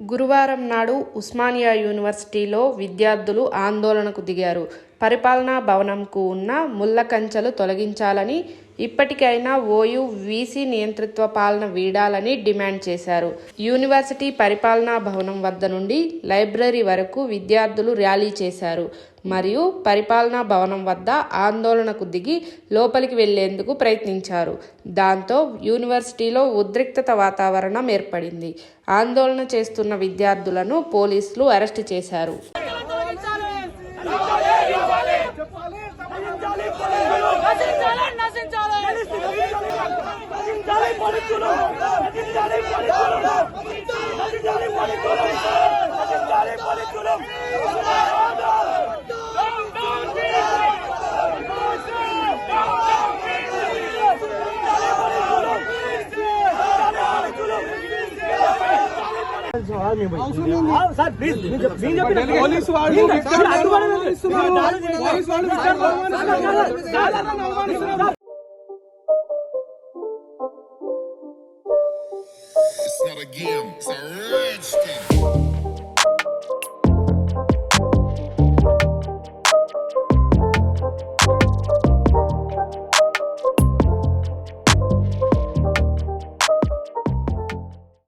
గురువారం నాడు ఉస్మానియా యూనివర్సిటీలో విద్యార్థులు ఆందోళనకు దిగారు. పరిపాలనా భవనంకు ఉన్న ముళ్ల కంచెలు తొలగించాలని, ఇప్పటికైనా ఓయూ వీసీ నియంతృత్వ పాలన వీడాలని డిమాండ్ చేశారు. యూనివర్సిటీ పరిపాలనా భవనం వద్ద నుండి లైబ్రరీ వరకు విద్యార్థులు ర్యాలీ చేశారు మరియు పరిపాలనా భవనం వద్ద ఆందోళనకు దిగి లోపలికి వెళ్లేందుకు ప్రయత్నించారు. దాంతో యూనివర్సిటీలో ఉద్రిక్తత వాతావరణం ఏర్పడింది. ఆందోళన చేస్తున్న విద్యార్థులను పోలీసులు అరెస్టు చేశారు. It's not a game, it's a